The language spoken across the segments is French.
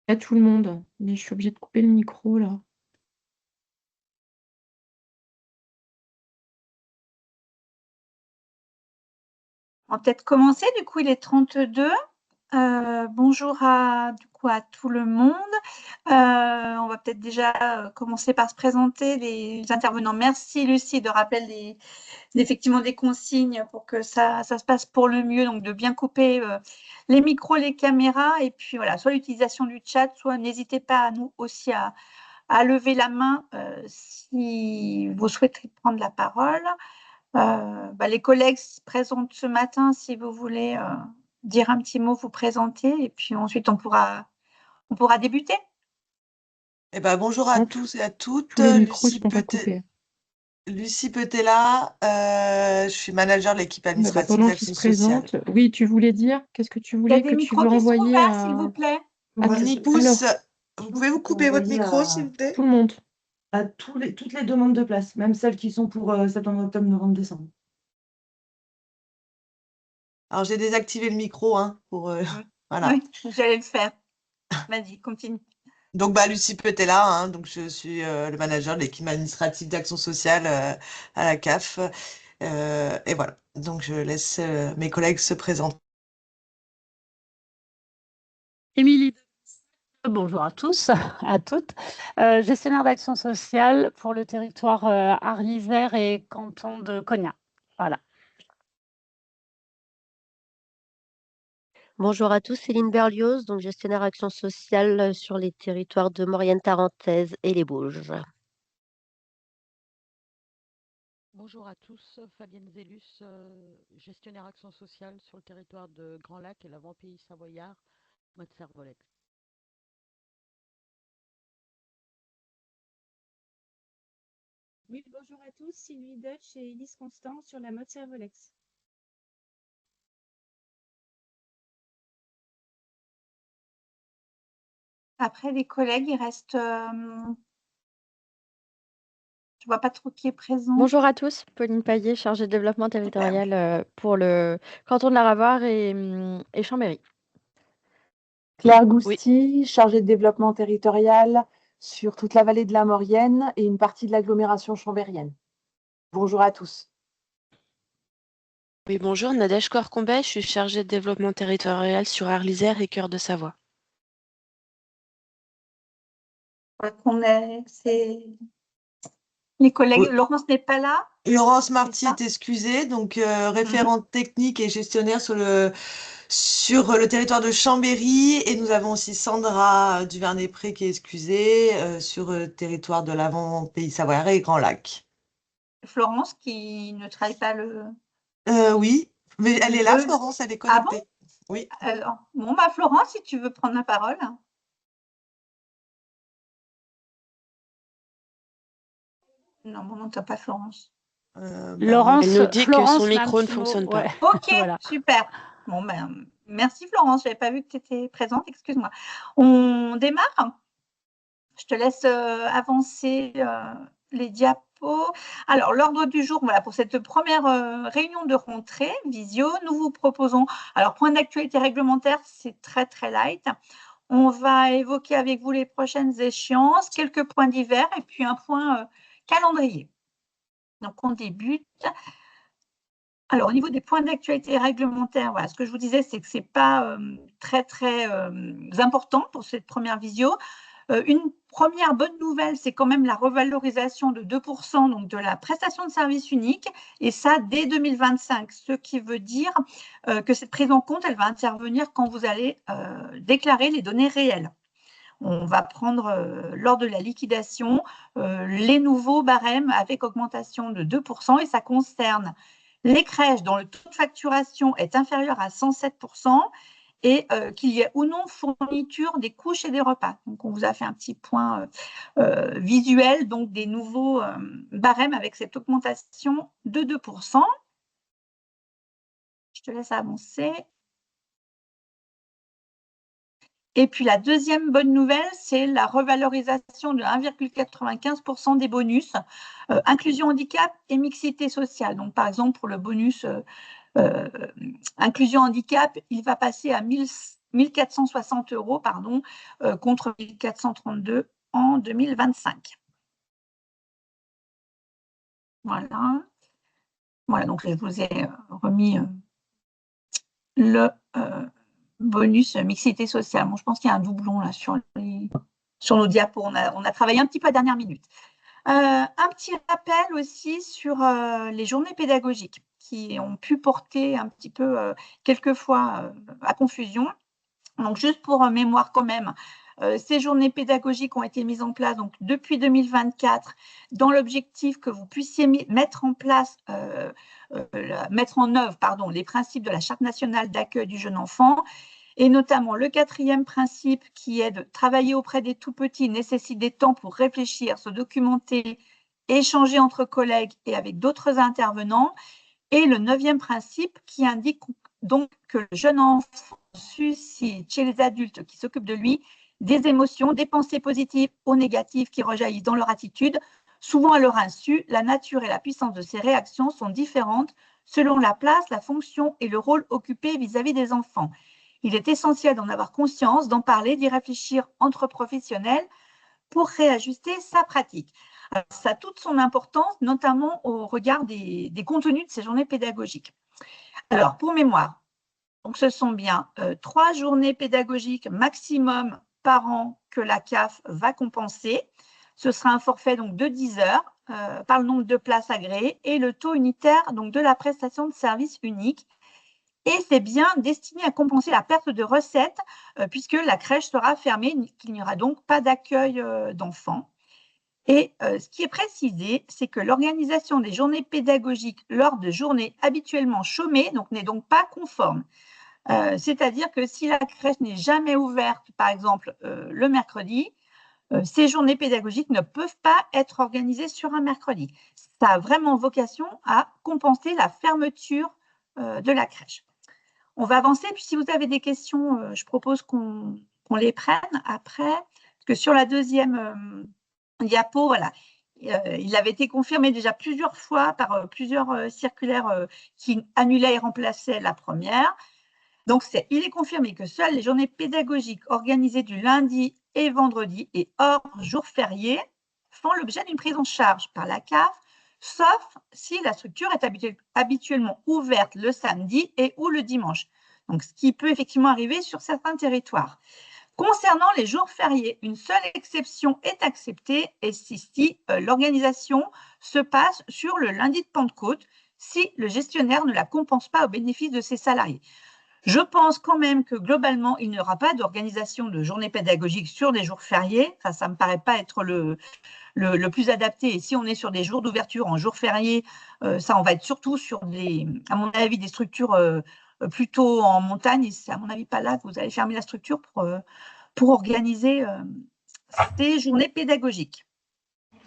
À tout le monde, mais je suis obligée de couper le micro là. On va peut-être commencer, du coup il est 32. Bonjour du coup à tout le monde. On va peut-être déjà commencer par se présenter les intervenants. Merci Lucie de rappeler effectivement des consignes pour que ça se passe pour le mieux, donc de bien couper les micros, les caméras, et puis voilà, soit l'utilisation du chat, soit n'hésitez pas à nous aussi à lever la main si vous souhaitez prendre la parole. Les collègues se présentent ce matin, si vous voulez dire un petit mot, vous présenter, et puis ensuite on pourra débuter. Eh ben, bonjour à Non, tous et à toutes. tous les micros ne sont pas coupés. Lucie Petella, je suis manager de l'équipe administrative Pendant qu'ils d'Action se sociale. présentent, oui, tu voulais dire, qu'est-ce que tu Il y a voulais, des que tu micros veux qui sont envoyer ouverts, s'il vous plaît. à On y pousse. Vous pouvez vous couper votre micro, s'il vous plaît? tout le monde. À toutes les demandes de place, même celles qui sont pour septembre, octobre, novembre, décembre. Alors, j'ai désactivé le micro, hein, pour voilà. Oui, j'allais le faire. Vas-y, continue. Donc, Lucie Petella, hein, donc je suis le manager de l'équipe administrative d'Action sociale à la CAF. Et voilà. Donc, je laisse mes collègues se présenter. Émilie, bonjour à tous, à toutes. Gestionnaire d'action sociale pour le territoire Arles-Isère et canton de Cognac. Voilà. Bonjour à tous, Céline Berlioz, donc gestionnaire action sociale sur les territoires de Maurienne-Tarentaise et les Bauges. Bonjour à tous, Fabienne Zellus, gestionnaire action sociale sur le territoire de Grand Lac et l'avant-pays savoyard, Motservolex. Oui, bonjour à tous, Sylvie Dutch et Elise Constant sur la Motservolex. Après, les collègues, il reste... je vois pas trop qui est présent. Bonjour à tous, Pauline Paillet, chargée de développement territorial pour le canton de la Ravoir et Chambéry. Claire Gousti, chargée de développement territorial sur toute la vallée de la Maurienne et une partie de l'agglomération chambérienne. Bonjour à tous. Oui, bonjour, Nadège Corcombet, je suis chargée de développement territorial sur Arles-Isère et Cœur de Savoie. Les collègues, Oui. Laurence n'est pas là. Laurence Marty est excusée, donc référente technique et gestionnaire sur le territoire de Chambéry. Et nous avons aussi Sandra Duvernay-Pré qui est excusée sur le territoire de l'avant-pays savoyard et Grand Lac. Florence qui ne travaille pas le... Oui, mais elle est là, Florence, elle est connectée. Ah bon? Oui. Alors, bon, Florence, si tu veux prendre la parole. Non, on n'entend pas Florence. Laurence, elle nous dit Florence, que son micro ne fonctionne pas. Ouais. Ok, Voilà. super. Bon, merci Florence, je n'avais pas vu que tu étais présente, excuse-moi. On démarre? Je te laisse avancer les diapos. Alors, l'ordre du jour, voilà, pour cette première réunion de rentrée, visio, nous vous proposons, alors point d'actualité réglementaire, c'est très très light. On va évoquer avec vous les prochaines échéances, quelques points divers et puis un point calendrier. Donc, on débute. Alors, au niveau des points d'actualité réglementaire, voilà, ce que je vous disais, c'est que ce n'est pas très, très important pour cette première visio. Une première bonne nouvelle, c'est quand même la revalorisation de 2% donc de la prestation de service unique, et ça dès 2025, ce qui veut dire que cette prise en compte, elle va intervenir quand vous allez déclarer les données réelles. On va prendre lors de la liquidation les nouveaux barèmes avec augmentation de 2%, et ça concerne les crèches dont le taux de facturation est inférieur à 107%, et qu'il y ait ou non fourniture des couches et des repas. Donc, on vous a fait un petit point visuel donc des nouveaux barèmes avec cette augmentation de 2%. Je te laisse avancer. Et puis, la deuxième bonne nouvelle, c'est la revalorisation de 1,95% des bonus, inclusion handicap et mixité sociale. Donc, par exemple, pour le bonus inclusion handicap, il va passer à 1 1460 € pardon, contre 1432 en 2025. Voilà. Voilà, donc je vous ai remis le bonus mixité sociale. Bon, je pense qu'il y a un doublon là sur nos diapos. On a travaillé un petit peu à dernière minute. Un petit rappel aussi sur les journées pédagogiques qui ont pu porter un petit peu quelquefois à confusion. Donc, juste pour mémoire quand même, ces journées pédagogiques ont été mises en place donc, depuis 2024 dans l'objectif que vous puissiez mettre en œuvre les principes de la Charte nationale d'accueil du jeune enfant, et notamment le 4e principe qui est de travailler auprès des tout-petits nécessite des temps pour réfléchir, se documenter, échanger entre collègues et avec d'autres intervenants, et le 9e principe qui indique donc que le jeune enfant suscite chez les adultes qui s'occupent de lui des émotions, des pensées positives ou négatives qui rejaillissent dans leur attitude. Souvent à leur insu, la nature et la puissance de ces réactions sont différentes selon la place, la fonction et le rôle occupé vis-à-vis des enfants. Il est essentiel d'en avoir conscience, d'en parler, d'y réfléchir entre professionnels pour réajuster sa pratique. Alors, ça a toute son importance, notamment au regard des contenus de ces journées pédagogiques. Alors, pour mémoire, donc ce sont bien 3 journées pédagogiques maximum par an que la CAF va compenser. Ce sera un forfait donc, de 10 heures par le nombre de places agréées et le taux unitaire donc, de la prestation de service unique. Et c'est bien destiné à compenser la perte de recettes puisque la crèche sera fermée, qu'il n'y aura donc pas d'accueil d'enfants. Et ce qui est précisé, c'est que l'organisation des journées pédagogiques lors de journées habituellement chômées n'est donc pas conforme. C'est-à-dire que si la crèche n'est jamais ouverte, par exemple le mercredi, ces journées pédagogiques ne peuvent pas être organisées sur un mercredi. Ça a vraiment vocation à compenser la fermeture de la crèche. On va avancer, puis si vous avez des questions, je propose qu'on les prenne après, parce que sur la 2e diapo, voilà, il avait été confirmé déjà plusieurs fois par plusieurs circulaires qui annulaient et remplaçaient la première. Donc, il est confirmé que seules les journées pédagogiques organisées du lundi et vendredi et hors jour férié font l'objet d'une prise en charge par la CAF, sauf si la structure est habituellement ouverte le samedi et ou le dimanche. Donc, ce qui peut effectivement arriver sur certains territoires. Concernant les jours fériés, une seule exception est acceptée et si l'organisation se passe sur le lundi de Pentecôte, si le gestionnaire ne la compense pas au bénéfice de ses salariés. Je pense quand même que globalement, il n'y aura pas d'organisation de journée pédagogique sur des jours fériés. Enfin, ça ne me paraît pas être le plus adapté. Et si on est sur des jours d'ouverture en jours fériés, ça, on va être surtout sur à mon avis, des structures plutôt en montagne. Et c'est à mon avis pas là que vous allez fermer la structure pour organiser ces journées pédagogiques.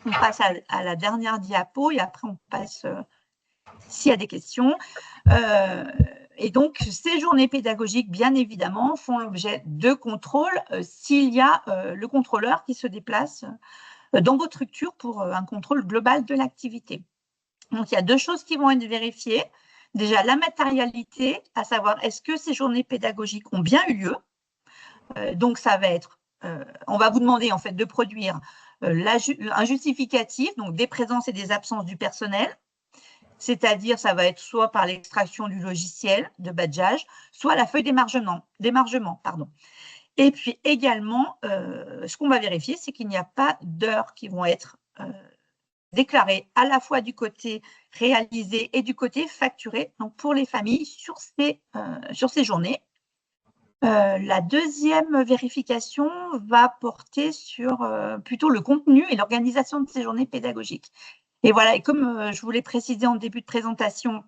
On passe à la dernière diapo et après on passe s'il y a des questions. Et donc, ces journées pédagogiques, bien évidemment, font l'objet de contrôles s'il y a le contrôleur qui se déplace dans votre structure pour un contrôle global de l'activité. Donc, il y a 2 choses qui vont être vérifiées. Déjà, la matérialité, à savoir, est-ce que ces journées pédagogiques ont bien eu lieu? Donc, ça va être, on va vous demander en fait de produire un justificatif, donc des présences et des absences du personnel. C'est-à-dire, ça va être soit par l'extraction du logiciel de badgeage, soit la feuille d'émargement. Et puis également, ce qu'on va vérifier, c'est qu'il n'y a pas d'heures qui vont être déclarées à la fois du côté réalisé et du côté facturé, donc pour les familles sur ces journées. La 2e vérification va porter sur plutôt le contenu et l'organisation de ces journées pédagogiques. Et voilà, et comme je vous l'ai précisé en début de présentation,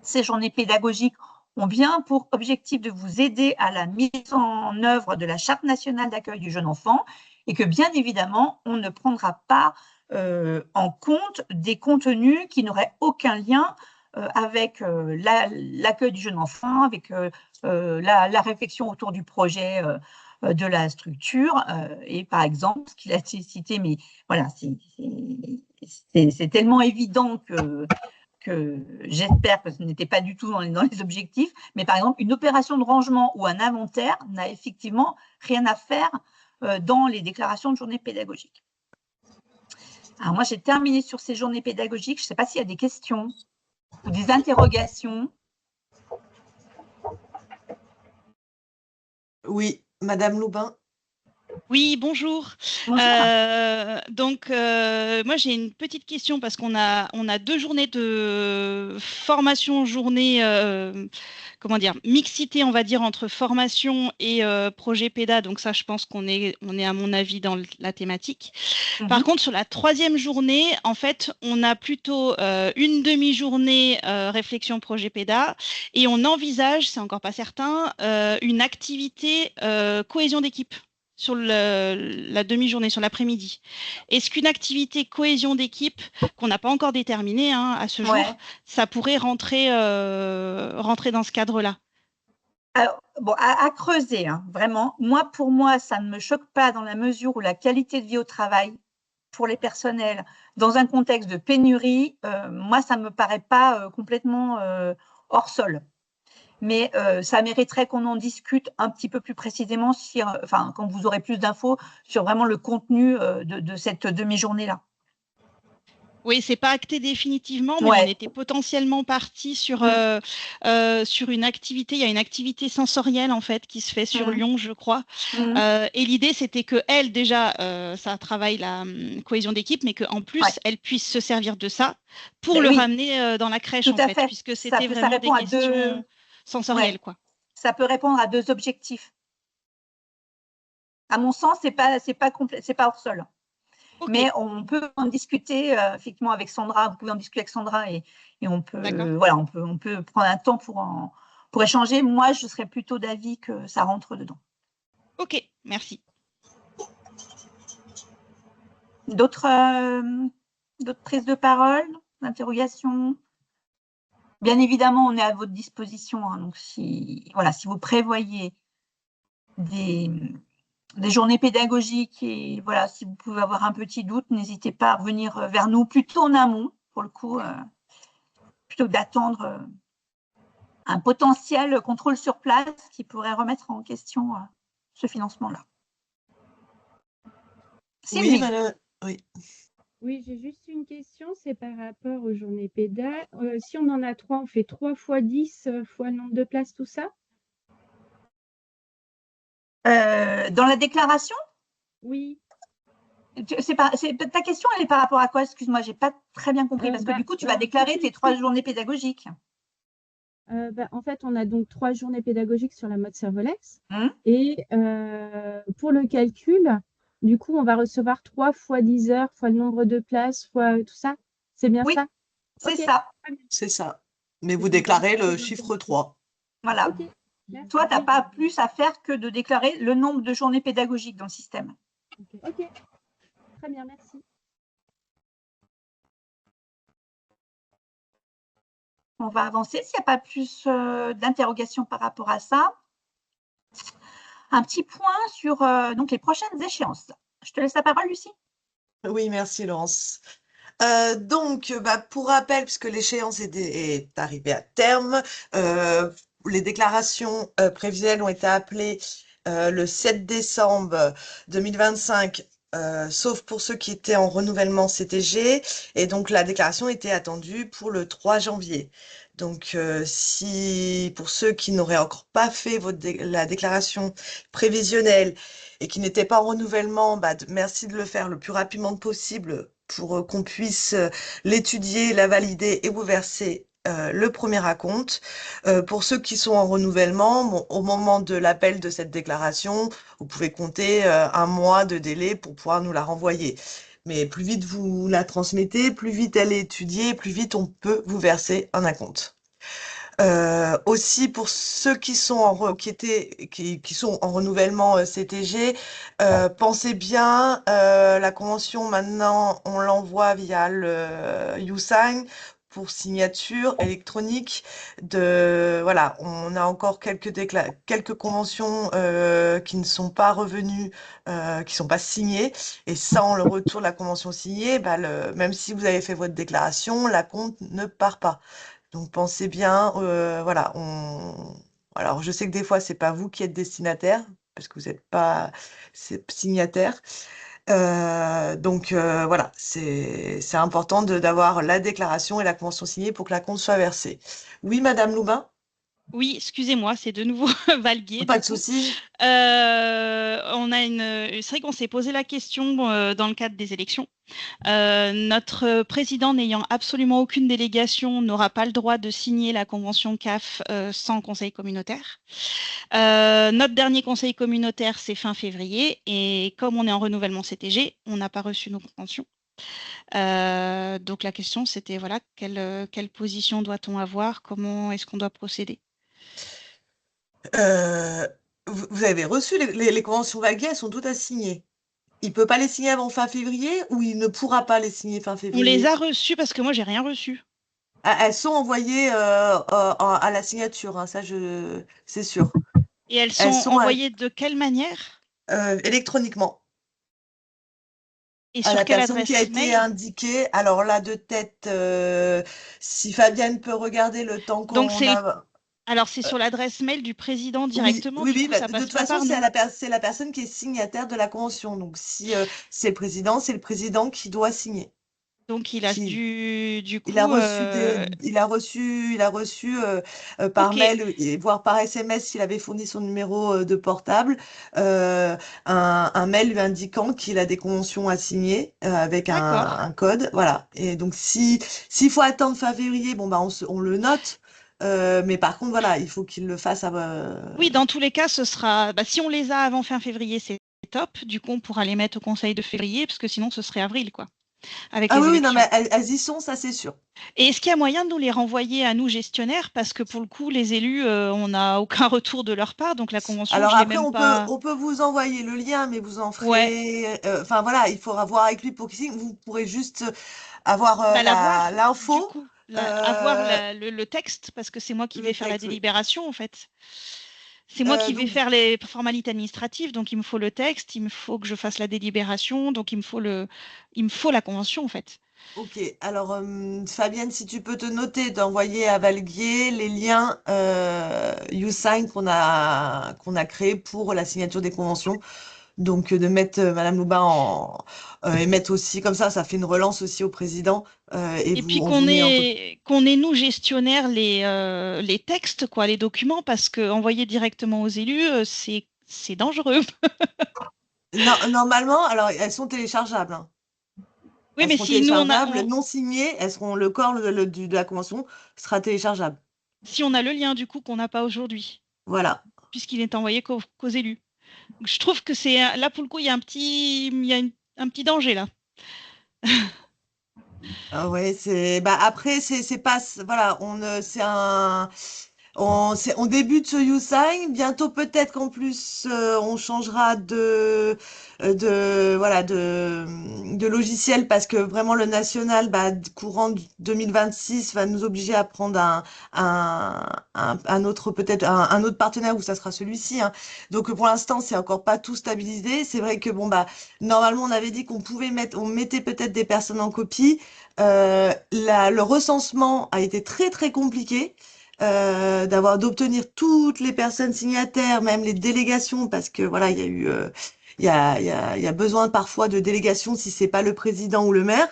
ces journées pédagogiques ont bien pour objectif de vous aider à la mise en œuvre de la Charte nationale d'accueil du jeune enfant et que bien évidemment, on ne prendra pas en compte des contenus qui n'auraient aucun lien avec l'accueil du jeune enfant, avec la réflexion autour du projet de la structure. Et par exemple, ce qu'il a cité, mais voilà, c'est tellement évident que que j'espère que ce n'était pas du tout dans les objectifs, mais par exemple, une opération de rangement ou un inventaire n'a effectivement rien à faire dans les déclarations de journée pédagogique. Alors moi, j'ai terminé sur ces journées pédagogiques. Je ne sais pas s'il y a des questions ou des interrogations. Oui, Madame Loubin. Oui, bonjour. Bonjour. Moi, j'ai une petite question parce qu'on a 2 journées de formation, journée, comment dire, mixité, on va dire, entre formation et projet PEDA. Donc ça, je pense qu'on est, à mon avis, dans la thématique. Par contre, sur la 3e journée, en fait, on a plutôt une demi-journée réflexion projet PEDA et on envisage, c'est encore pas certain, une activité cohésion d'équipe sur la demi-journée, sur l'après-midi. Est-ce qu'une activité cohésion d'équipe, qu'on n'a pas encore déterminée à ce jour, ça pourrait rentrer dans ce cadre-là? Alors, bon, à creuser, vraiment. Pour moi, ça ne me choque pas dans la mesure où la qualité de vie au travail pour les personnels, dans un contexte de pénurie, moi, ça ne me paraît pas complètement hors sol. Mais ça mériterait qu'on en discute un petit peu plus précisément quand vous aurez plus d'infos sur vraiment le contenu de cette demi-journée-là. Oui, c'est pas acté définitivement, mais on était potentiellement parti sur une activité. Il y a une activité sensorielle en fait qui se fait sur Lyon, je crois. Et l'idée, c'était que elle déjà, ça travaille la cohésion d'équipe, mais qu'en plus, elle puisse se servir de ça pour le ramener dans la crèche en fait, puisque c'était vraiment des questions sensorielles, quoi. Ça peut répondre à 2 objectifs. À mon sens, c'est pas hors sol. Okay. Mais on peut en discuter effectivement avec Sandra. Vous pouvez en discuter avec Sandra et on peut on peut prendre un temps pour échanger. Moi, je serais plutôt d'avis que ça rentre dedans. Ok, merci. D'autres prises de parole, d'interrogations? Bien évidemment, on est à votre disposition. Donc si vous prévoyez des journées pédagogiques et si vous pouvez avoir un petit doute, n'hésitez pas à revenir vers nous plutôt en amont, pour le coup, plutôt que d'attendre un potentiel contrôle sur place qui pourrait remettre en question ce financement-là. Oui, madame. Oui. Oui, j'ai juste une question, c'est par rapport aux journées PEDA. Si on en a 3, on fait 3 fois 10 fois le nombre de places, tout ça? Dans la déclaration? Oui. Ta question, elle est par rapport à quoi? Excuse-moi, j'ai pas très bien compris, parce que du coup, tu vas déclarer tes 3 journées pédagogiques. En fait, on a donc 3 journées pédagogiques sur la mode servolex. Et pour le calcul, du coup, on va recevoir 3 fois 10 heures, fois le nombre de places, fois tout ça. C'est bien ça? C'est ça. C'est ça. Mais vous déclarez le chiffre 3. Voilà. Okay. Toi, tu n'as pas plus à faire que de déclarer le nombre de journées pédagogiques dans le système. Ok. Très bien, merci. On va avancer s'il n'y a pas plus d'interrogations par rapport à ça. Un petit point sur donc les prochaines échéances. Je te laisse la parole, Lucie. Oui, merci, Laurence. Pour rappel, puisque l'échéance est arrivée à terme, les déclarations prévisionnelles ont été appelées le 7 décembre 2025, sauf pour ceux qui étaient en renouvellement CTG, et donc la déclaration était attendue pour le 3 janvier. Donc, si pour ceux qui n'auraient encore pas fait la déclaration prévisionnelle et qui n'étaient pas en renouvellement, merci de le faire le plus rapidement possible pour qu'on puisse l'étudier, la valider et vous verser le premier acompte. Pour ceux qui sont en renouvellement, au moment de l'appel de cette déclaration, vous pouvez compter 1 mois de délai pour pouvoir nous la renvoyer. Mais plus vite vous la transmettez, plus vite elle est étudiée, plus vite on peut vous verser un acompte. Aussi pour ceux qui sont qui sont en renouvellement CTG, pensez bien, la convention maintenant on l'envoie via le YouSign pour signature électronique voilà, on a encore quelques conventions qui ne sont pas revenues, qui sont pas signées, et sans le retour de la convention signée, bah, même si vous avez fait votre déclaration, la compte ne part pas. Donc pensez bien, voilà, alors je sais que des fois c'est pas vous qui êtes destinataire, parce que vous n'êtes pas signataire. Donc voilà, c'est important d'avoir la déclaration et la convention signée pour que la compte soit versée. Oui, Madame Loubin? Oui, excusez-moi, c'est de nouveau Valguier. Pas Du de coup. souci. C'est vrai qu'on s'est posé la question dans le cadre des élections. Notre président n'ayant absolument aucune délégation n'aura pas le droit de signer la convention CAF sans conseil communautaire. Notre dernier conseil communautaire, c'est fin février, et comme on est en renouvellement CTG, on n'a pas reçu nos conventions. Donc la question, c'était voilà, quelle position doit-on avoir? Comment est-ce qu'on doit procéder? Vous avez reçu les conventions Valguier, elles sont toutes à signer. Il ne peut pas les signer avant fin février, ou il ne pourra pas les signer fin On les février? a reçues parce que moi, j'ai rien reçu. Elles sont envoyées à la signature, hein, ça c'est sûr. Et elles Elles sont sont envoyées de quelle manière? électroniquement. Et À sur la quelle personne qui a adresse été mail? indiquée. Alors là, de tête, si Fabienne peut regarder le temps Donc qu'on a. alors c'est sur l'adresse mail du président Oui, directement, oui, du oui. coup, Bah, ça de passe toute pas façon, par nous. c'est la personne qui est signataire de la convention. Donc, si c'est le président qui doit signer. Donc il a du Il a coup, reçu il a reçu par OK, mail, voire par SMS, s'il avait fourni son numéro de portable, un mail lui indiquant qu'il a des conventions à signer avec d'accord. un code. Voilà. Et donc, s'il faut attendre fin février, bon, bah, on le note. Mais par contre, voilà, il faut qu'il le fasse. Oui, dans tous les cas, ce sera si on les a avant fin février, c'est top. Du coup, on pourra les mettre au conseil de février, parce que sinon ce serait avril, quoi, avec Ah les oui, oui, non, mais élections. elles y sont, ça c'est sûr. Et est-ce qu'il y a moyen de nous les renvoyer à nous gestionnaires? Parce que pour le coup, les élus, on n'a aucun retour de leur part, donc la convention, Alors je l'ai après, même pas. on peut vous envoyer le lien, mais vous en Ouais, ferez. Enfin voilà, il faudra voir avec lui pour qu'il signe. Vous pourrez juste avoir l'avoir, du l'info, coup, avoir euh, le texte, parce que c'est moi qui le vais faire la texte, oui. délibération, en fait. C'est moi qui vais Donc, faire les formalités administratives, donc il me faut le texte, il me faut que je fasse la délibération, donc il me faut la convention, en fait. ok. Alors, Fabienne, si tu peux te noter d'envoyer à Valguier les liens YouSign qu'on a créés pour la signature des conventions. Donc, de mettre Madame Loubin et mettre aussi, comme ça fait une relance aussi au président. Et Et puis on vous met en copie. qu'on ait nous gestionnaires les textes, quoi, les documents, parce que envoyer directement aux élus, c'est dangereux. Non, normalement, alors elles sont téléchargeables, hein. Oui, Elles mais seront si nous téléchargeables, non signées, elles seront, le corps de la convention sera téléchargeable. si on a le lien du coup qu'on n'a pas aujourd'hui, Voilà. puisqu'il est envoyé qu'aux élus. Donc, je trouve que c'est là pour le coup, il y a un petit danger là. Ah ouais, après, c'est pas, voilà, on débute ce YouSign. Bientôt, peut-être qu'en plus, on changera voilà, de logiciel parce que vraiment le national, courant 2026, va nous obliger à prendre un autre, peut-être un autre partenaire où ça sera celui-ci, hein. Donc, pour l'instant, c'est encore pas tout stabilisé. C'est vrai que, bon, normalement, on avait dit on mettait peut-être des personnes en copie. Le recensement a été très, très compliqué. D'obtenir toutes les personnes signataires, même les délégations, parce que voilà, il y a eu, il y a besoin parfois de délégations si c'est pas le président ou le maire.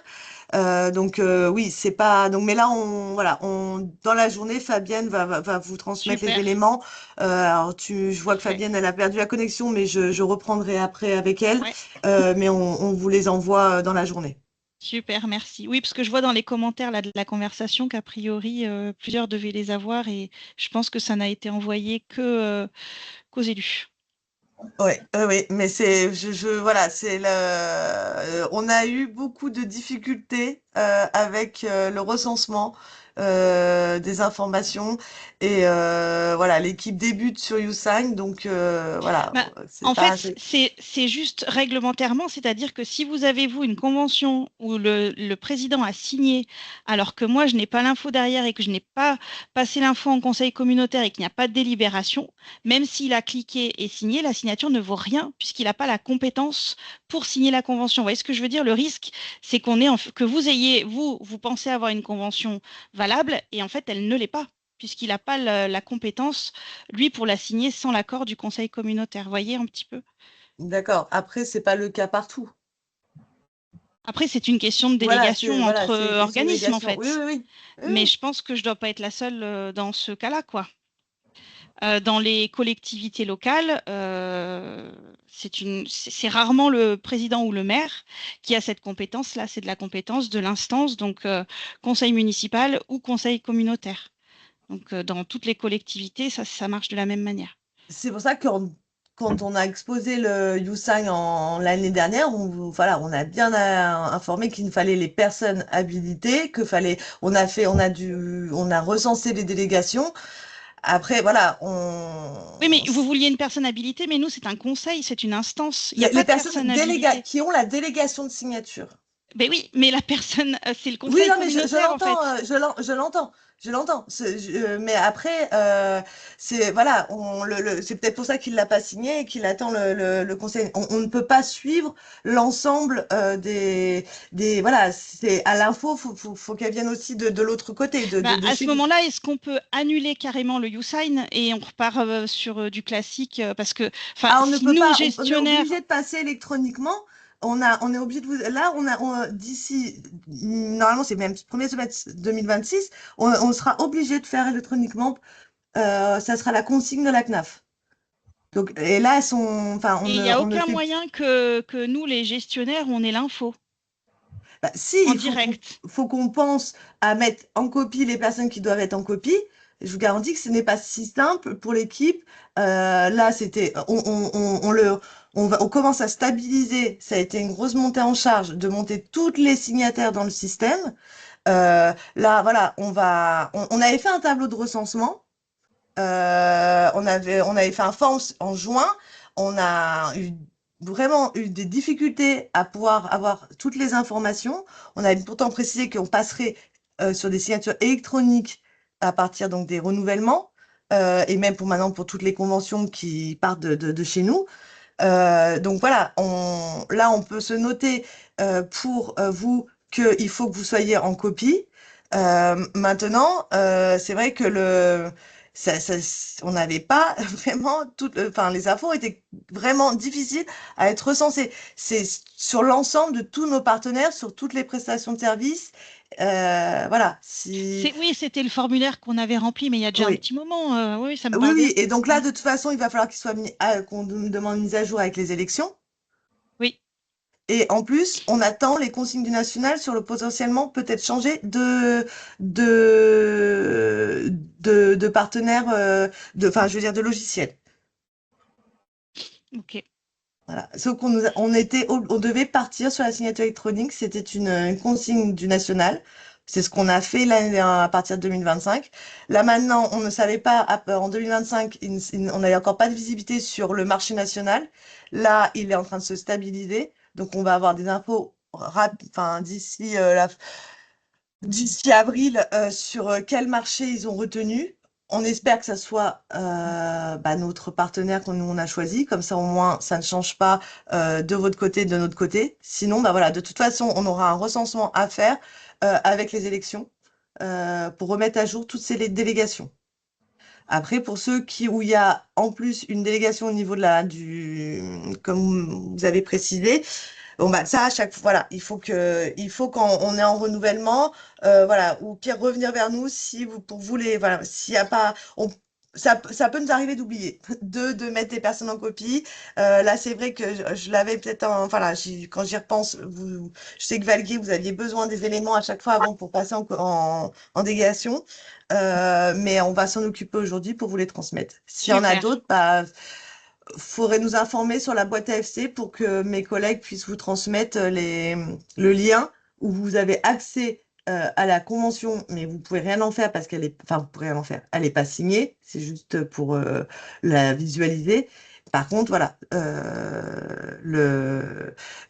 Donc oui, c'est pas donc mais là voilà, dans la journée, Fabienne va vous transmettre les Super, éléments. Alors je vois que parfait. Fabienne, elle a perdu la connexion, mais je reprendrai après avec elle. Ouais. Mais on vous les envoie dans la journée. Super, merci. Oui, parce que je vois dans les commentaires là, de la conversation qu'a priori, plusieurs devaient les avoir, et je pense que ça n'a été envoyé qu'aux élus. Ouais, oui, mais voilà, on a eu beaucoup de difficultés avec le recensement des informations. Et voilà, l'équipe débute sur YouSign, donc voilà, Bah, c'est en pas... fait, c'est juste réglementairement, c'est-à-dire que si vous avez, vous, une convention où le président a signé, alors que moi, je n'ai pas l'info derrière et que je n'ai pas passé l'info en conseil communautaire et qu'il n'y a pas de délibération, même s'il a cliqué et signé, la signature ne vaut rien puisqu'il n'a pas la compétence pour signer la convention. Vous voyez ce que je veux dire? Le risque, c'est que vous ayez, vous pensez avoir une convention valable et en fait, elle ne l'est pas puisqu'il n'a pas la compétence, lui, pour la signer sans l'accord du conseil communautaire. Vous voyez un petit peu? D'accord. Après, c'est pas le cas partout. Après, c'est une question de Voilà, délégation voilà, entre c'est une question de organismes, en délégation. Oui, fait. oui, oui. Oui, Mais oui. je pense que je ne dois pas être la seule dans ce cas-là, quoi. Dans les collectivités locales, c'est rarement le président ou le maire qui a cette compétence-là. C'est de la compétence de l'instance, donc conseil municipal ou conseil communautaire. Donc, dans toutes les collectivités, ça marche de la même manière. C'est pour ça que quand on a exposé le YouSign l'année dernière, voilà, on a bien informé qu'il nous fallait les personnes habilitées, on a recensé les délégations. Après, voilà, Oui, mais vous vouliez une personne habilitée, mais nous, c'est un conseil, c'est une instance. Il n'y a les pas de personnes personne habilitée. qui ont la délégation de signature. Ben oui, mais la personne, c'est le Oui, conseil non, mais je communautaire, en l'entends, fait. je l'entends. Mais après, c'est voilà, c'est peut-être pour ça qu'il l'a pas signé et qu'il attend le conseil. On ne peut pas suivre l'ensemble voilà, c'est à l'info, faut qu'elle vienne aussi de l'autre côté, Ben, de à ce chez vous. moment-là, est-ce qu'on peut annuler carrément le YouSign et on repart sur du classique parce que, enfin, Ah, on ne si peut nous, pas, on est gestionnaires, obligé de passer électroniquement. On est obligé de vous. Là, d'ici, normalement, c'est même premier semestre 2026, on sera obligé de faire électroniquement. Ça sera la consigne de la CNAF. Donc, et là, enfin, et il n'y a on ne aucun fait. moyen que nous, les gestionnaires, on ait l'info Bah, si, en il direct. faut qu'on pense à mettre en copie les personnes qui doivent être en copie. Je vous garantis que ce n'est pas si simple pour l'équipe. Là, on commence à stabiliser. Ça a été une grosse montée en charge de monter toutes les signataires dans le système. Là, voilà, on avait fait un tableau de recensement. On avait fait un form en juin. On a vraiment eu des difficultés à pouvoir avoir toutes les informations. On avait pourtant précisé qu'on passerait sur des signatures électroniques à partir donc des renouvellements et même pour maintenant pour toutes les conventions qui partent de chez nous. Donc voilà, là on peut se noter pour vous qu'il faut que vous soyez en copie. Maintenant, c'est vrai que on n'avait pas vraiment enfin les infos étaient vraiment difficiles à être recensées. C'est sur l'ensemble de tous nos partenaires, sur toutes les prestations de services. Voilà. Oui, c'était le formulaire qu'on avait rempli, mais il y a déjà un Oui. petit moment. Oui, ça me Oui, parle bien. oui. Et donc là, de toute façon, il va falloir qu'on nous demande une mise à jour avec les élections. Oui. Et en plus, on attend les consignes du national sur le potentiellement peut-être changer de partenaire, enfin, je veux dire, de logiciel. Ok. Voilà. Sauf on devait partir sur la signature électronique, c'était une consigne du national. C'est ce qu'on a fait à partir de 2025. Là maintenant, on ne savait pas, en 2025, on n'avait encore pas de visibilité sur le marché national. Là, il est en train de se stabiliser. Donc, on va avoir des infos enfin, d'ici avril sur quel marché ils ont retenu. On espère que ça soit notre partenaire qu'on nous on a choisi, comme ça au moins ça ne change pas de votre côté, de notre côté. Sinon, bah voilà, de toute façon, on aura un recensement à faire avec les élections pour remettre à jour toutes ces délégations. Après, pour où il y a en plus une délégation au niveau comme vous avez précisé, bon bah ça à chaque fois, voilà, il faut quand on est en renouvellement, voilà, ou qui revenir vers nous si vous pour vous les voilà, s'il y a pas, ça peut nous arriver d'oublier de mettre des personnes en copie. Là c'est vrai que je l'avais peut-être voilà, quand j'y repense, je sais que Valguier, vous aviez besoin des éléments à chaque fois avant pour passer en délégation, mais on va s'en occuper aujourd'hui pour vous les transmettre. S'il y en a Super. d'autres, bah faudrait nous informer sur la boîte AFC pour que mes collègues puissent vous transmettre le lien où vous avez accès à la convention, mais vous pouvez rien en faire parce qu'elle est, enfin, vous pouvez rien en faire. Elle n'est pas signée, c'est juste pour la visualiser. Par contre, voilà,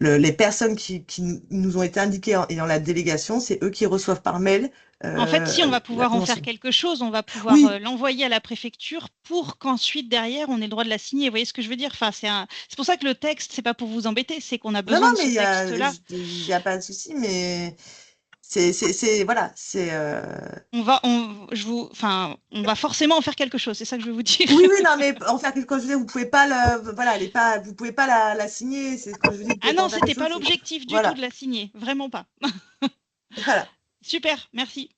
les personnes qui nous ont été indiquées ayant la délégation, c'est eux qui reçoivent par mail En fait, si on va la pouvoir en faire convention. quelque chose, on va pouvoir Oui, l'envoyer à la préfecture pour qu'ensuite, derrière, on ait le droit de la signer. Vous voyez ce que je veux dire? Enfin, c'est pour ça que le texte, c'est pas pour vous embêter, c'est qu'on a non, non, besoin de mais ce texte-là. il y a pas de souci, mais voilà, c'est. On va forcément en faire quelque chose, c'est ça que je veux vous dire. Oui, oui, non, mais en faire quelque chose, vous pouvez pas voilà, vous pouvez pas la signer. C'est quand je vous dis, vous Ah pouvez pas non, en faire quelque c'était pas chose. l'objectif du tout de Voilà, la signer, vraiment pas. voilà. Super, merci.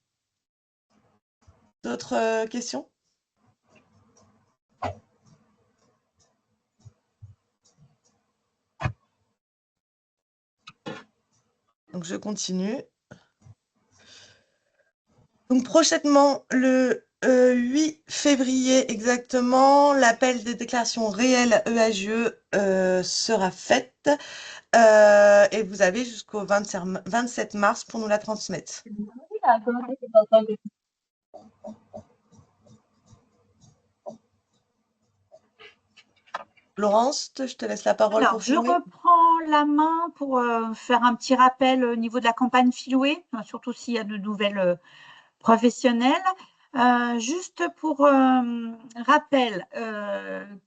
D'autres questions? Donc, je continue. Donc, prochainement, le 8 février exactement, l'appel des déclarations réelles EAGE sera faite. Et vous avez jusqu'au 27 mars pour nous la transmettre. Laurence, je te laisse la parole Alors, pour je finir. reprends la main pour faire un petit rappel au niveau de la campagne Filoué, surtout s'il y a de nouvelles professionnelles. Juste pour rappel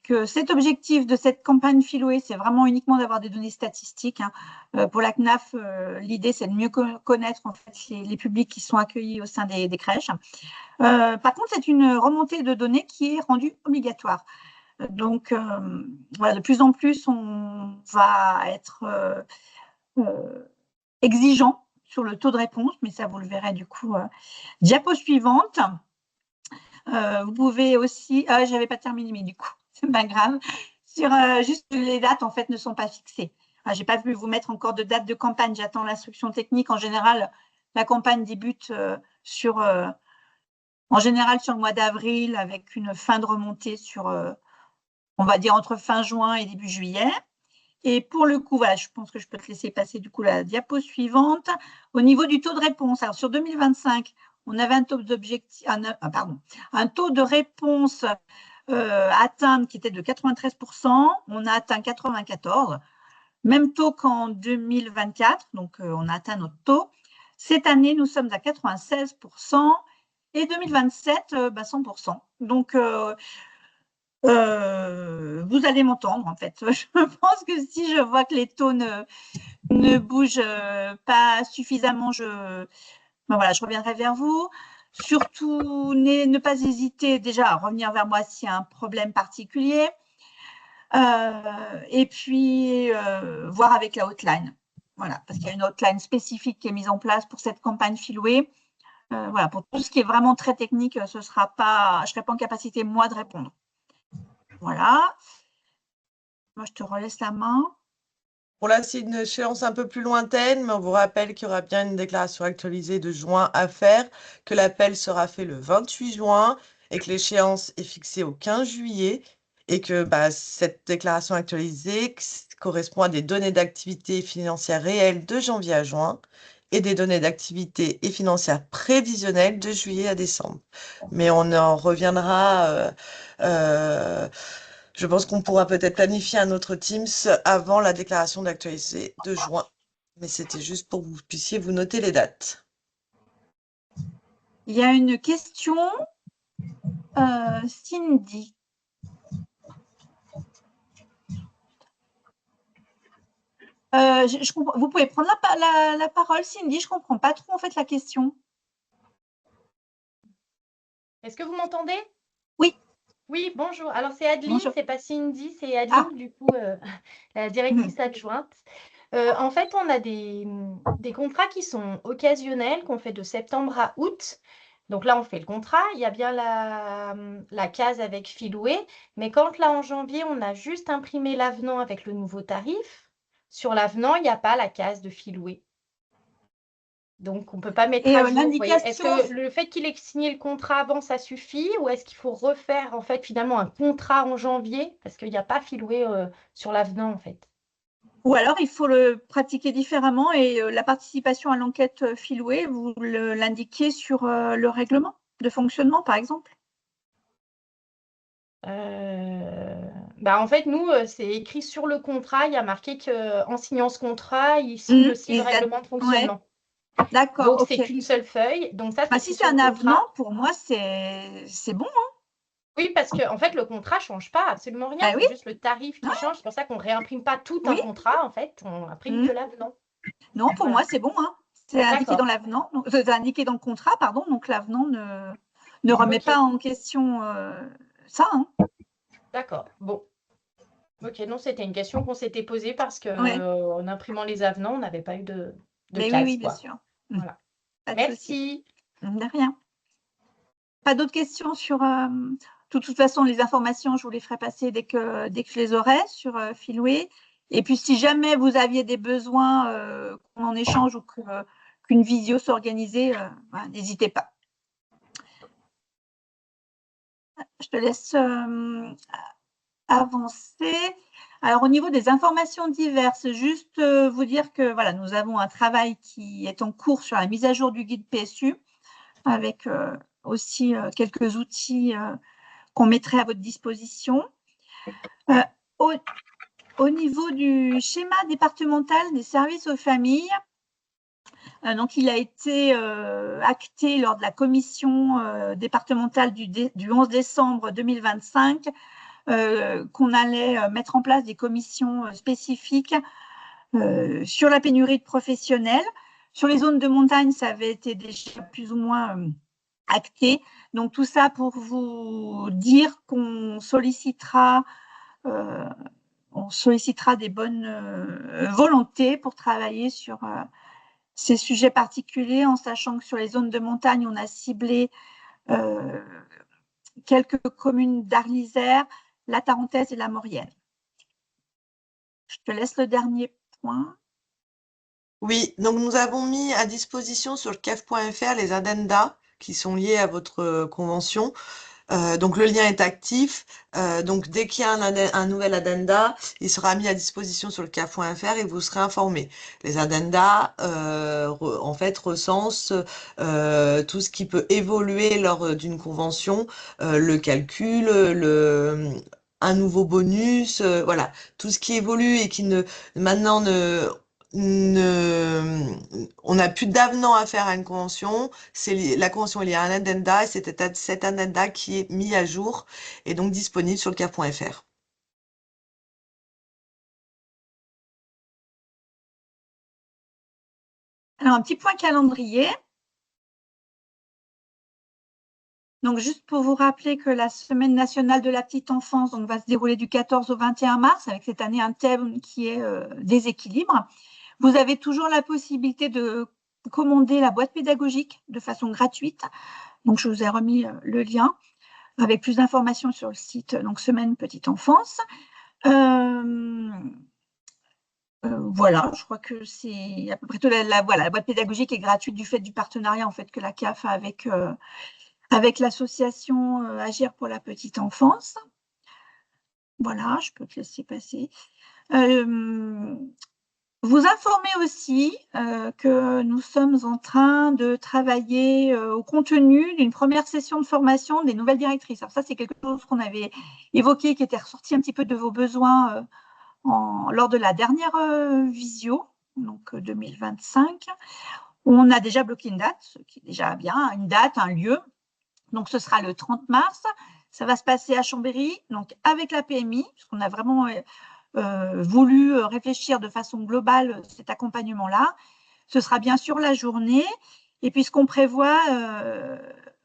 que cet objectif de cette campagne Filoué, c'est vraiment uniquement d'avoir des données statistiques. Pour la CNAF, l'idée, c'est de mieux connaître en fait, les publics qui sont accueillis au sein des crèches. Par contre, c'est une remontée de données qui est rendue obligatoire. Donc, voilà, de plus en plus, on va être exigeant sur le taux de réponse, mais ça, vous le verrez du coup. Diapo suivante. Vous pouvez aussi… je n'avais pas terminé, mais du coup, c'est pas grave. Juste les dates, en fait, ne sont pas fixées. Je n'ai pas pu vous mettre encore de date de campagne. J'attends l'instruction technique. En général, la campagne débute en général sur le mois d'avril avec une fin de remontée sur… on va dire entre fin juin et début juillet. Et pour le coup, voilà, je pense que je peux te laisser passer du coup la diapo suivante. Au niveau du taux de réponse, alors sur 2025, on avait un taux de réponse atteint qui était de 93%. On a atteint 94%. Même taux qu'en 2024, donc on a atteint notre taux. Cette année, nous sommes à 96% et 2027, 100%. Donc, vous allez m'entendre en fait. Je pense que si je vois que les taux ne bougent pas suffisamment, je reviendrai vers vous. Surtout, ne pas hésiter déjà à revenir vers moi s'il y a un problème particulier. Et puis, voir avec la hotline. Voilà, parce qu'il y a une hotline spécifique qui est mise en place pour cette campagne Filoué. Voilà, pour tout ce qui est vraiment très technique, je ne serai pas en capacité, moi, de répondre. Voilà. Moi, je te relaisse la main. Bon, là, c'est une échéance un peu plus lointaine, mais on vous rappelle qu'il y aura bien une déclaration actualisée de juin à faire, que l'appel sera fait le 28 juin et que l'échéance est fixée au 15 juillet et que cette déclaration actualisée correspond à des données d'activité financière réelles de janvier à juin et des données d'activité et financières prévisionnelles de juillet à décembre. Mais on en reviendra. Je pense qu'on pourra peut-être planifier un autre Teams avant la déclaration d'actualité de juin. Mais c'était juste pour que vous puissiez vous noter les dates. Il y a une question, Cindy. Vous pouvez prendre la parole, Cindy. Je ne comprends pas trop en fait la question. Est-ce que vous m'entendez? Oui. Oui, bonjour. Alors, c'est Adeline, c'est pas Cindy, c'est Adeline, du coup, la directrice adjointe. En fait, on a des contrats qui sont occasionnels, qu'on fait de septembre à août. Donc là, on fait le contrat. Il y a bien la case avec Filoué. Mais quand là, en janvier, on a juste imprimé l'avenant avec le nouveau tarif, sur l'avenant, il n'y a pas la case de Filoué. Donc, on ne peut pas mettre à jour. Est-ce que le fait qu'il ait signé le contrat avant, ça suffit? Ou est-ce qu'il faut refaire, en fait, finalement, un contrat en janvier? Parce qu'il n'y a pas Filoué sur l'avenant, en fait. Ou alors, il faut le pratiquer différemment et la participation à l'enquête Filoué, vous l'indiquez sur le règlement de fonctionnement, par exemple? En fait, nous, c'est écrit sur le contrat. Il y a marqué qu'en signant ce contrat, il signe aussi le règlement de fonctionnement. Ouais. D'accord, Donc, ok. c'est qu'une seule feuille. Donc, ça, c'est si écrit c'est sur un le avenant, contrat. pour moi, c'est bon. Hein. Oui, parce que en fait, le contrat ne change pas absolument rien. Bah C'est oui. juste le tarif qui change. C'est pour ça qu'on ne réimprime pas tout un contrat. En fait, on imprime que l'avenant. Non, pour moi, c'est bon. Hein. C'est indiqué dans D'accord. l'avenant. C'est indiqué dans le contrat, pardon. Donc, l'avenant ne remet pas en question ça. Hein. D'accord. Bon. Ok, non, c'était une question qu'on s'était posée parce que Ouais. en imprimant les avenants, on n'avait pas eu de Mais case, oui, bien quoi. sûr. Voilà. Pas de Merci. souci. De rien. Pas d'autres questions sur. De toute façon, les informations, je vous les ferai passer dès que je les aurai sur Filoué. Et puis, si jamais vous aviez des besoins qu'on en échange ou qu'une visio s'organisait, voilà, n'hésitez pas. Je te laisse avancer. Alors, au niveau des informations diverses, juste vous dire que voilà, nous avons un travail qui est en cours sur la mise à jour du guide PSU, avec aussi quelques outils qu'on mettrait à votre disposition. Au niveau du schéma départemental des services aux familles, donc il a été acté lors de la commission départementale du 11 décembre 2025 qu'on allait mettre en place des commissions spécifiques sur la pénurie de professionnels. Sur les zones de montagne, ça avait été déjà plus ou moins acté. Donc tout ça pour vous dire qu'on sollicitera des bonnes volontés pour travailler sur ces sujets particuliers, en sachant que sur les zones de montagne, on a ciblé quelques communes d'Arlisère, la Tarentaise et la Maurienne. Je te laisse le dernier point. Oui, donc nous avons mis à disposition sur le CAF.fr les addendas qui sont liés à votre convention. Donc le lien est actif. Donc dès qu'il y a un nouvel addenda, il sera mis à disposition sur le CAF.fr et vous serez informé. Les addendas, en fait, recensent tout ce qui peut évoluer lors d'une convention, le calcul, un nouveau bonus, voilà, tout ce qui évolue et qui maintenant on n'a plus d'avenant à faire à une convention. La convention est liée à un addenda et c'est cet addenda qui est mis à jour et donc disponible sur le CAF.fr. Alors, un petit point calendrier. Donc, juste pour vous rappeler que la Semaine nationale de la petite enfance va se dérouler du 14 au 21 mars, avec cette année un thème qui est déséquilibre. Vous avez toujours la possibilité de commander la boîte pédagogique de façon gratuite. Donc, je vous ai remis le lien avec plus d'informations sur le site donc Semaine Petite Enfance. Voilà, je crois que c'est à peu près tout. La boîte pédagogique est gratuite du fait du partenariat en fait que la CAF a avec l'association Agir pour la petite enfance. Voilà, je peux te laisser passer. Vous informer aussi que nous sommes en train de travailler au contenu d'une première session de formation des nouvelles directrices. Alors ça, c'est quelque chose qu'on avait évoqué, qui était ressorti un petit peu de vos besoins lors de la dernière visio, donc 2025. On a déjà bloqué une date, ce qui est déjà bien, une date, un lieu. Donc, ce sera le 30 mars. Ça va se passer à Chambéry, donc avec la PMI, puisqu'on a vraiment voulu réfléchir de façon globale cet accompagnement-là. Ce sera bien sûr la journée. Et puis, ce qu'on prévoit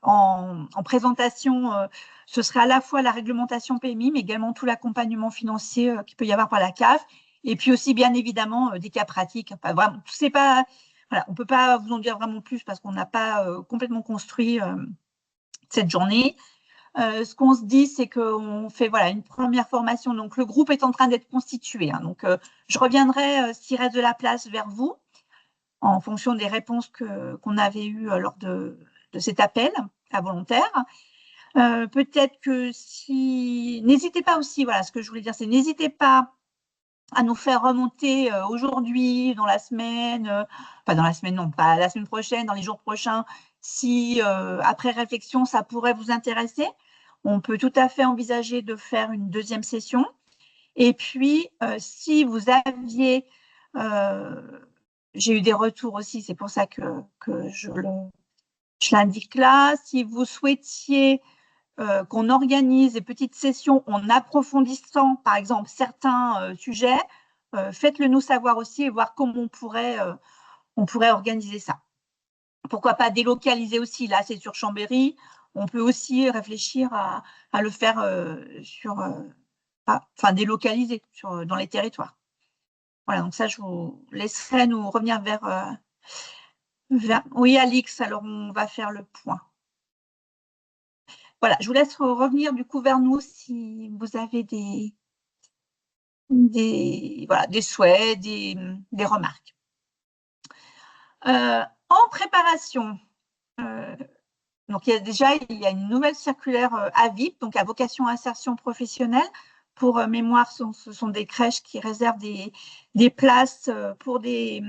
en présentation, ce serait à la fois la réglementation PMI, mais également tout l'accompagnement financier qu'il peut y avoir par la CAF. Et puis aussi, bien évidemment, des cas pratiques. Enfin, vraiment, c'est pas, voilà, on ne peut pas vous en dire vraiment plus parce qu'on n'a pas complètement construit cette journée. Ce qu'on se dit, c'est qu'on fait voilà, une première formation. Donc, le groupe est en train d'être constitué. Hein, donc, je reviendrai, s'il reste de la place, vers vous en fonction des réponses qu'on avait eues lors de cet appel à volontaire. Peut-être que si… N'hésitez pas aussi, voilà, ce que je voulais dire, c'est n'hésitez pas à nous faire remonter aujourd'hui, dans la semaine, pas dans la semaine, non, pas la semaine prochaine, dans les jours prochains, si après réflexion, ça pourrait vous intéresser. On peut tout à fait envisager de faire une deuxième session. Et puis, si vous aviez, j'ai eu des retours aussi, c'est pour ça que je l'indique là, si vous souhaitiez qu'on organise des petites sessions en approfondissant, par exemple, certains sujets, faites-le nous savoir aussi et voir comment on pourrait organiser ça. Pourquoi pas délocaliser aussi, là c'est sur Chambéry, on peut aussi réfléchir à le faire délocaliser dans les territoires. Voilà, donc ça je vous laisserai nous revenir vers oui, Alix, alors on va faire le point. Voilà, je vous laisse revenir du coup vers nous si vous avez des souhaits, des remarques. En préparation, donc il y a une nouvelle circulaire AVIP, donc à vocation insertion professionnelle. Pour mémoire, ce sont des crèches qui réservent des places pour des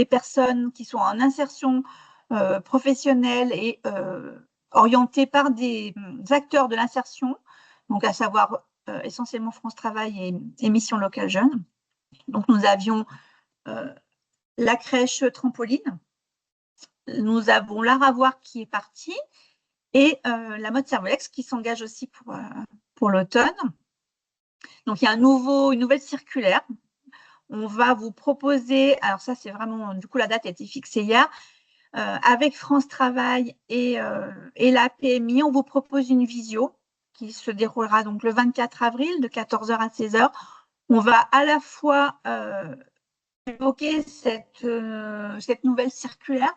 personnes qui sont en insertion professionnelle et orientées par des acteurs de l'insertion, donc à savoir essentiellement France Travail et Mission Locale Jeunes. Donc nous avions la crèche Trampoline, nous avons l'Aravoir qui est parti et la mode Servolex qui s'engage aussi pour l'automne. Donc, il y a une nouvelle circulaire. On va vous proposer, alors ça, c'est vraiment, du coup, la date a été fixée hier, avec France Travail et la PMI, on vous propose une visio qui se déroulera donc le 24 avril de 14h à 16h. On va à la fois évoquer cette nouvelle circulaire,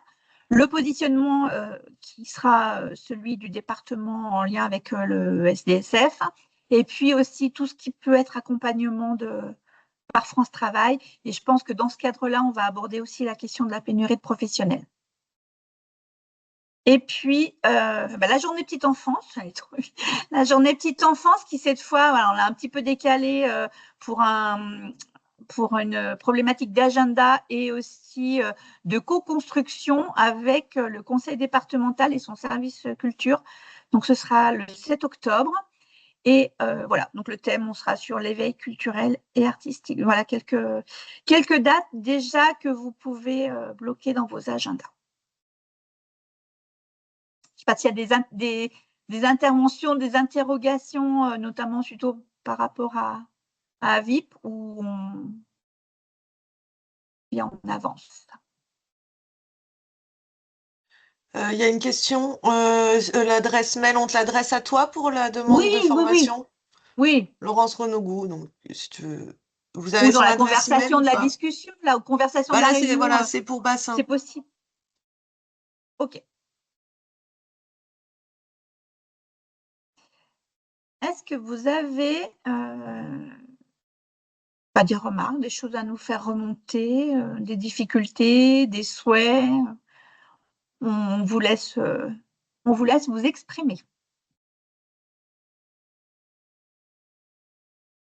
le positionnement qui sera celui du département en lien avec le SDSF, et puis aussi tout ce qui peut être accompagnement par France Travail. Et je pense que dans ce cadre-là, on va aborder aussi la question de la pénurie de professionnels. Et puis, la journée petite enfance, la journée petite enfance qui cette fois, voilà, on l'a un petit peu décalée pour une problématique d'agenda et aussi de co-construction avec le conseil départemental et son service culture. Donc, ce sera le 7 octobre. Et voilà, donc le thème, on sera sur l'éveil culturel et artistique. Voilà quelques dates déjà que vous pouvez bloquer dans vos agendas. Je ne sais pas s'il y a des interventions, des interrogations, notamment plutôt par rapport à VIP, ou on avance. Il y a une question. L'adresse mail, on te l'adresse à toi pour la demande de formation? Oui. Laurence Renogou, donc si tu veux. Vous Ou avez dans son la adresse email conversation ou de la pas? discussion, la conversation de la réunion. Voilà, c'est pour Bassin. C'est possible. OK. Est-ce que vous avez des remarques, des choses à nous faire remonter, des difficultés, des souhaits? On vous laisse vous exprimer.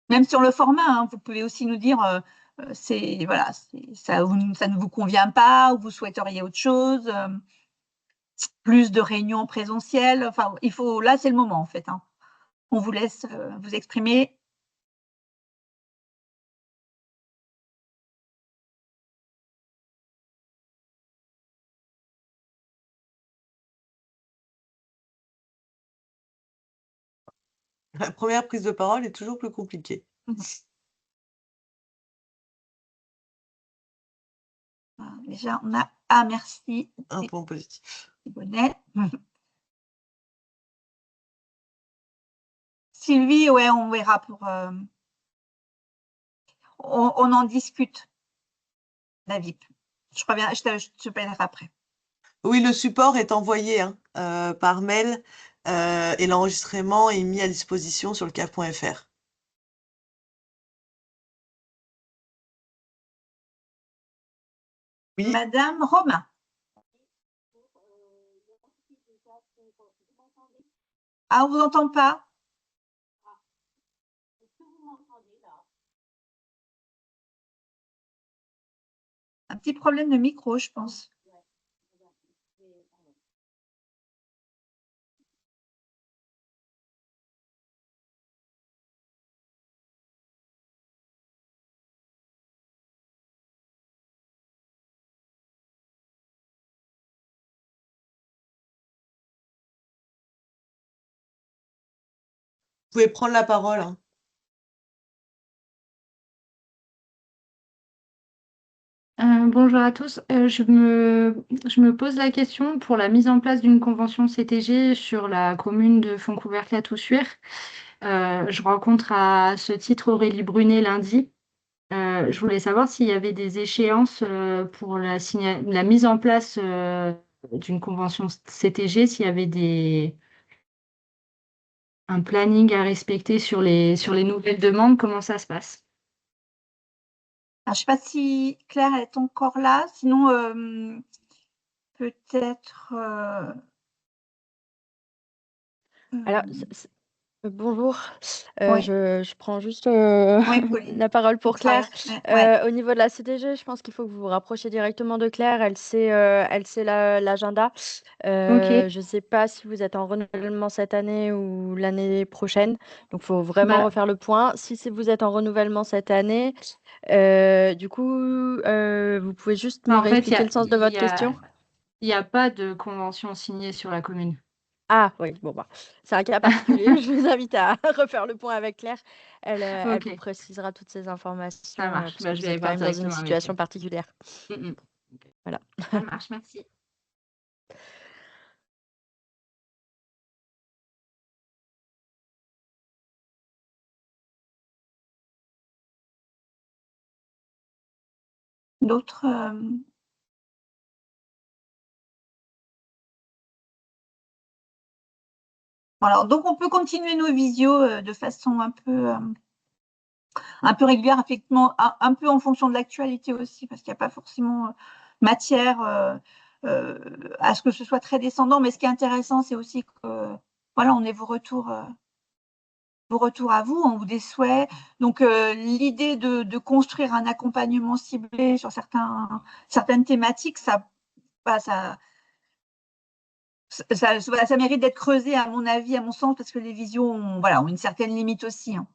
Même sur le format, hein, vous pouvez aussi nous dire ça ne vous convient pas, ou vous souhaiteriez autre chose, plus de réunions présentielles. Enfin, là, c'est le moment en fait. Hein. On vous laisse vous exprimer. La première prise de parole est toujours plus compliquée. Déjà, on a « Ah, merci ». Un point positif. Bonnet. Sylvie, ouais, on verra pour… on en discute, la VIP. Je reviens, je te paierai après. Oui, le support est envoyé par mail et l'enregistrement est mis à disposition sur le CAF.fr. Oui. Madame Romain. Ah, on ne vous entend pas? Un petit problème de micro, je pense. Vous pouvez prendre la parole, hein. Bonjour à tous. Je me pose la question pour la mise en place d'une convention CTG sur la commune de Fontcouvert-la-Toussuire. Je rencontre à ce titre Aurélie Brunet lundi. Je voulais savoir s'il y avait des échéances pour la mise en place d'une convention CTG, s'il y avait un planning à respecter sur les nouvelles demandes, comment ça se passe? Alors, je ne sais pas si Claire est encore là, sinon peut-être. Alors, bonjour, Oui. je prends juste Oui, Pauline. la parole pour Claire. Ouais. Au niveau de la CTG, je pense qu'il faut que vous vous rapprochiez directement de Claire. Elle sait l'agenda. Ok. Je ne sais pas si vous êtes en renouvellement cette année ou l'année prochaine. Donc, il faut vraiment Bah, refaire le point. Si vous êtes en renouvellement cette année, du coup, vous pouvez juste me en fait, réexpliquer le sens de votre question? il y a pas de convention signée sur la commune. Ah oui, bon bah, c'est un cas particulier. Je vous invite à refaire le point avec Claire. Elle vous Ok, précisera toutes ces informations ça marche. parce que Bah, je vous vais aller êtes quand voir même dans une directement avec situation elle. particulière. Ok. Voilà. Ça marche, merci. D'autres. Voilà, donc on peut continuer nos visios de façon un peu régulière, effectivement, un peu en fonction de l'actualité aussi, parce qu'il n'y a pas forcément matière à ce que ce soit très descendant. Mais ce qui est intéressant, c'est aussi que voilà, on ait vos retours à vous, ou des souhaits. Donc l'idée de construire un accompagnement ciblé sur certaines thématiques, ça mérite d'être creusé, à mon avis, à mon sens, parce que les visios ont une certaine limite aussi, hein.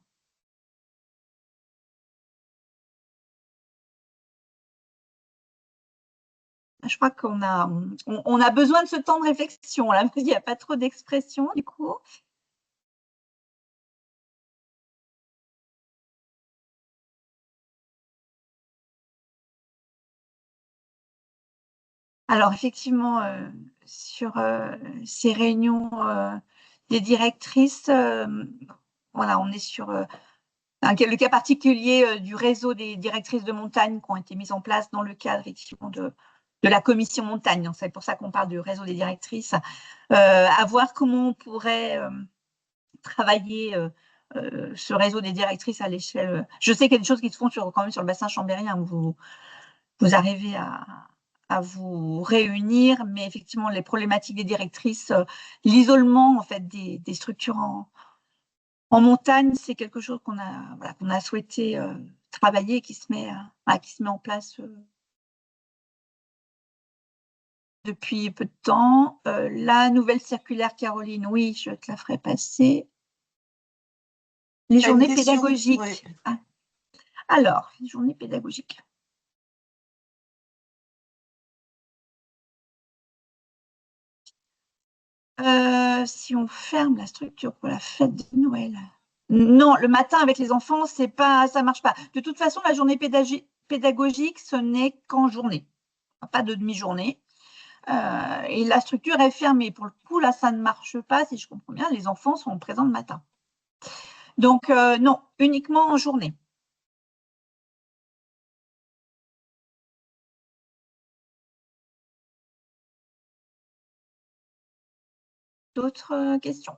Je crois qu'on a besoin de ce temps de réflexion là, parce qu'il n'y a pas trop d'expression du coup. Alors effectivement, sur ces réunions des directrices, voilà, on est sur le cas particulier du réseau des directrices de montagne qui ont été mises en place dans le cadre effectivement de la commission montagne. Donc, c'est pour ça qu'on parle du réseau des directrices. À voir comment on pourrait travailler ce réseau des directrices à l'échelle. Je sais qu'il y a des choses qui se font quand même sur le bassin chambérien où vous arrivez à vous réunir, mais effectivement, les problématiques des directrices, l'isolement en fait des structures en montagne, c'est quelque chose qu'on a souhaité travailler et qui se met en place depuis peu de temps. La nouvelle circulaire, Caroline, oui, je te la ferai passer. Les journées pédagogiques. Ouais. Ah. Alors, les journées pédagogiques. Si on ferme la structure pour la fête de Noël. Non, le matin avec les enfants, ça marche pas. De toute façon, la journée pédagogique, ce n'est qu'en journée, pas de demi-journée. Et la structure est fermée. Pour le coup, là, ça ne marche pas, si je comprends bien. Les enfants sont présents le matin. Donc, non, uniquement en journée. D'autres questions?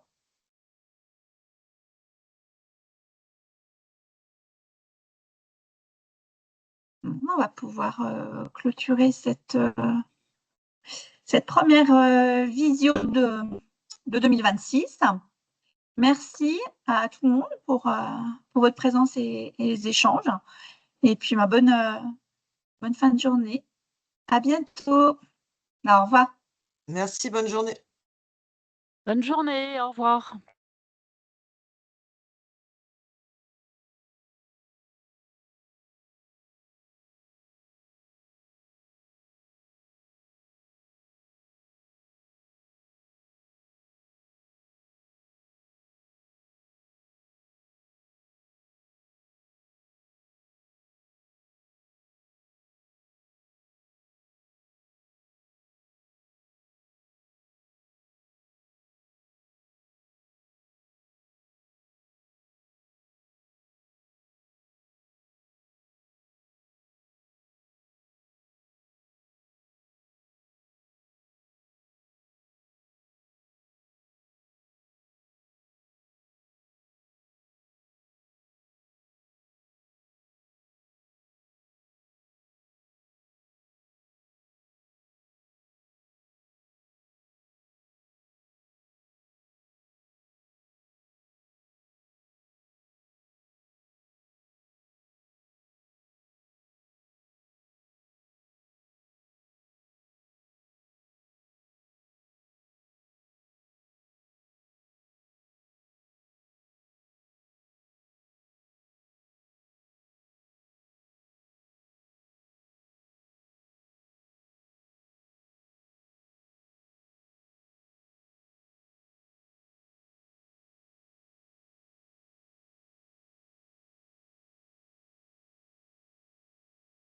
On va pouvoir clôturer cette première visio de 2026. Merci à tout le monde pour votre présence et les échanges. Et puis, bonne Bonne fin de journée. À bientôt. Au revoir. Merci, bonne journée. Bonne journée, au revoir.